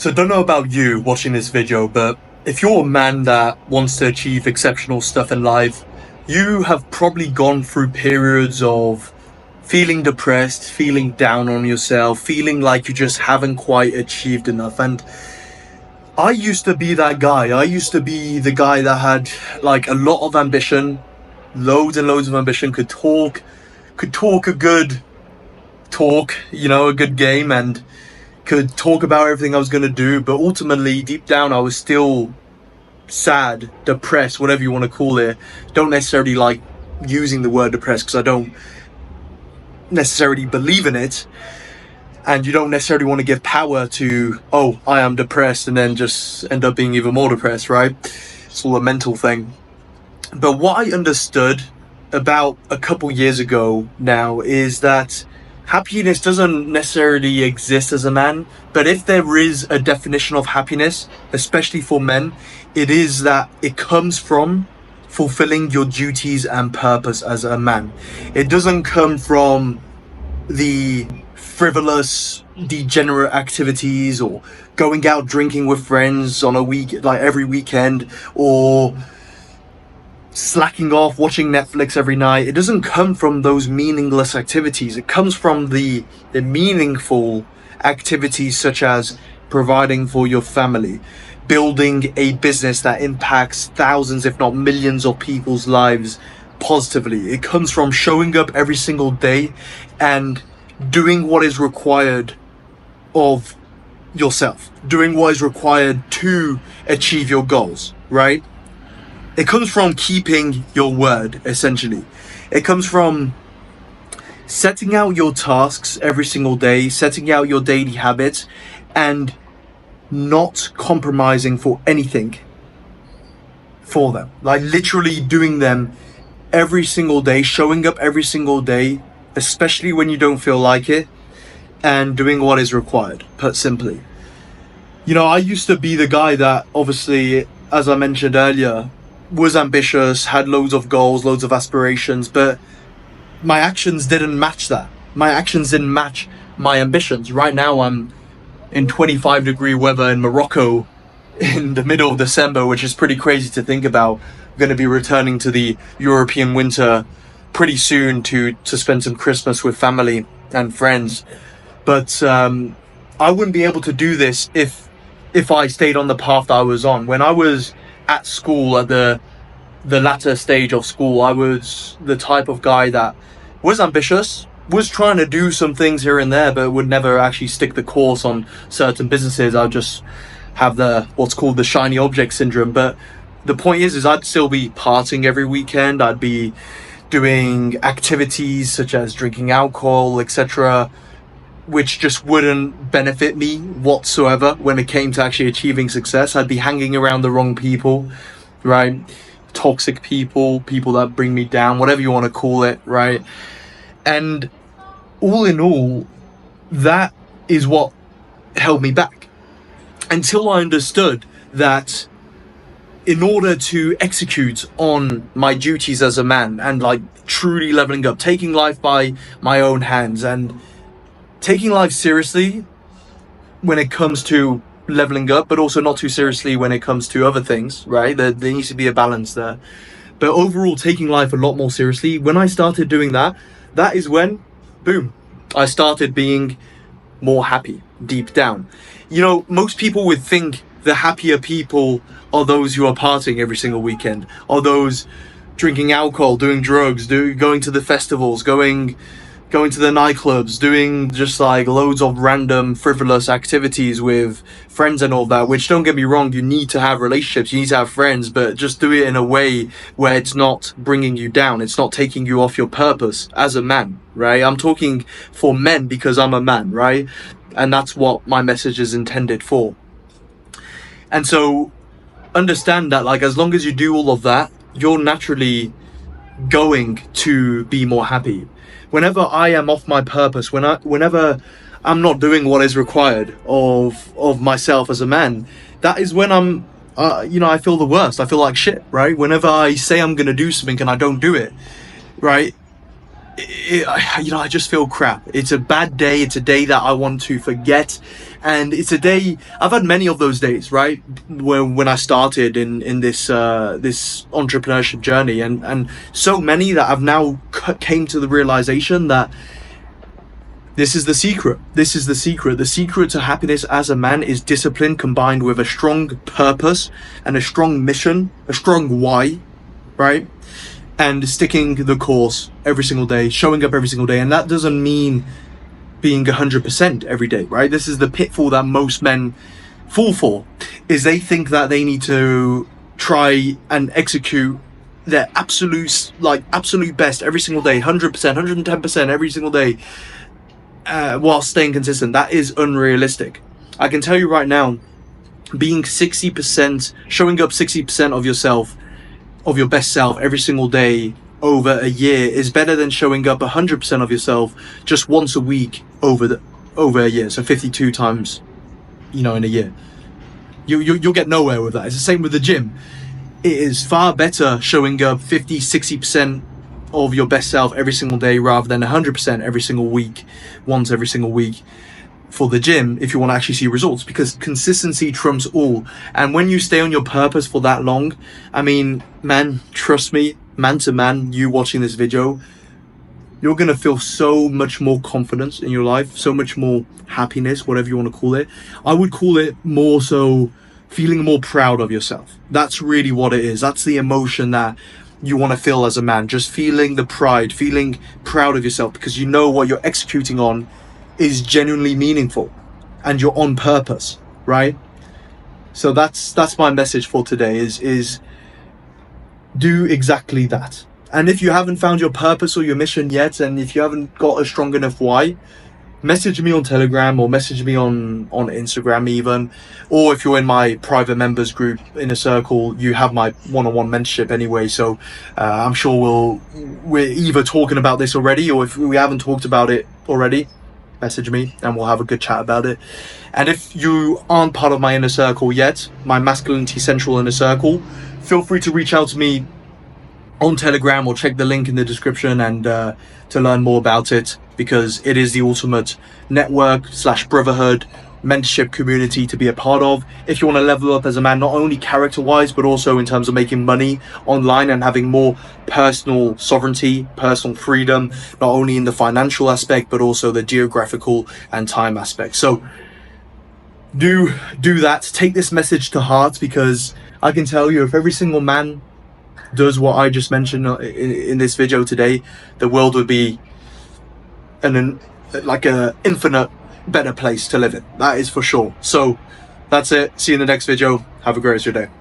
So I don't know about you watching this video, but if you're a man that wants to achieve exceptional stuff in life, you have probably gone through periods of feeling depressed, feeling down on yourself, feeling like you just haven't quite achieved enough. And I used to be that guy. I used to be the guy that had like a lot of ambition, loads and loads of ambition, could talk a good talk, a good game, and could talk about everything I was going to do. But ultimately, deep down, I was still sad, depressed, whatever you want to call it. Don't necessarily like using the word depressed because I don't necessarily believe in it. And you don't necessarily want to give power to, oh, I am depressed, and then just end up being even more depressed, right? It's all a mental thing. But what I understood about a couple years ago now is that happiness doesn't necessarily exist as a man, but if there is a definition of happiness, especially for men, it is that it comes from fulfilling your duties and purpose as a man. It doesn't come from the frivolous, degenerate activities or going out drinking with friends on a week, like every weekend, or slacking off watching Netflix every night. It doesn't come from those meaningless activities. It comes from the meaningful activities, such as providing for your family, building a business that impacts thousands if not millions of people's lives positively. It comes from showing up every single day and doing what is required of yourself, doing what is required to achieve your goals, right? It comes from keeping your word, essentially. It comes from setting out your tasks every single day, setting out your daily habits, and not compromising for anything for them. Like literally doing them every single day, showing up every single day, especially when you don't feel like it, and doing what is required, put simply. I used to be the guy that, obviously, as I mentioned earlier, was ambitious, had loads of goals, loads of aspirations, but my actions didn't match that. My actions didn't match my ambitions. Right now, I'm in 25-degree weather in Morocco in the middle of December, which is pretty crazy to think about. I'm going to be returning to the European winter pretty soon to spend some Christmas with family and friends. But I wouldn't be able to do this if I stayed on the path that I was on. When I was at school, at the latter stage of school, I was the type of guy that was ambitious, was trying to do some things here and there, but would never actually stick the course on certain businesses. I'd just have what's called the shiny object syndrome. But the point is I'd still be partying every weekend. I'd be doing activities such as drinking alcohol, etc., which just wouldn't benefit me whatsoever when it came to actually achieving success. I'd be hanging around the wrong people, right? Toxic people that bring me down, whatever you want to call it, right? And all in all, that is what held me back until I understood that in order to execute on my duties as a man and like truly leveling up, taking life by my own hands and taking life seriously when it comes to leveling up, but also not too seriously when it comes to other things, right? There needs to be a balance there. But overall, taking life a lot more seriously, when I started doing that, that is when, boom, I started being more happy deep down. Most people would think the happier people are those who are partying every single weekend, are those drinking alcohol, doing drugs, going to the festivals, going to the nightclubs, doing just like loads of random frivolous activities with friends and all that, which, don't get me wrong, you need to have relationships, you need to have friends, but just do it in a way where it's not bringing you down, it's not taking you off your purpose as a man, right? I'm talking for men because I'm a man, right? And that's what my message is intended for. And so understand that, like, as long as you do all of that, you're naturally going to be more happy. Whenever I am off my purpose, whenever I'm not doing what is required of myself as a man, that is when I'm, I feel the worst. I feel like shit, right? Whenever I say I'm going to do something and I don't do it, right? I just feel crap. It's a bad day. It's a day that I want to forget And it's a day, I've had many of those days, right? When I started in this this entrepreneurship journey, and so many that I've now came to the realization that this is the secret. This is the secret. The secret to happiness as a man is discipline combined with a strong purpose and a strong mission, a strong why, right? And sticking the course every single day, showing up every single day. And that doesn't mean being 100% every day, right? This is the pitfall that most men fall for, is they think that they need to try and execute their absolute best every single day, 100%, 110% every single day, while staying consistent. That is unrealistic. I can tell you right now, being 60%, showing up 60% of yourself, of your best self every single day over a year is better than showing up 100% of yourself just once a week over a year. So 52 times, in a year. You'll get nowhere with that. It's the same with the gym. It is far better showing up 50, 60% of your best self every single day rather than 100% every single week, once every single week for the gym, if you want to actually see results, because consistency trumps all. And when you stay on your purpose for that long, I mean, man, trust me, man to man, you watching this video, you're going to feel so much more confidence in your life, so much more happiness, whatever you want to call it. I would call it more so feeling more proud of yourself. That's really what it is. That's the emotion that you want to feel as a man, just feeling the pride, feeling proud of yourself, because you know what you're executing on is genuinely meaningful and you're on purpose, right? So that's my message for today, is do exactly that. And if you haven't found your purpose or your mission yet, and if you haven't got a strong enough why, message me on Telegram or message me on Instagram even, or if you're in my private members group, Inner Circle, you have my one-on-one mentorship anyway. So I'm sure we're either talking about this already, or if we haven't talked about it already, message me and we'll have a good chat about it. And if you aren't part of my Inner Circle yet, my Masculinity Central Inner Circle, feel free to reach out to me on Telegram or check the link in the description and to learn more about it, because it is the ultimate network / brotherhood mentorship community to be a part of if you want to level up as a man, not only character wise but also in terms of making money online and having more personal sovereignty, personal freedom, not only in the financial aspect but also the geographical and time aspect. So do that, take this message to heart, because I can tell you, if every single man does what I just mentioned in this video today, the world would be an infinite better place to live in. That is for sure. So that's it. See you in the next video. Have a great rest of your day.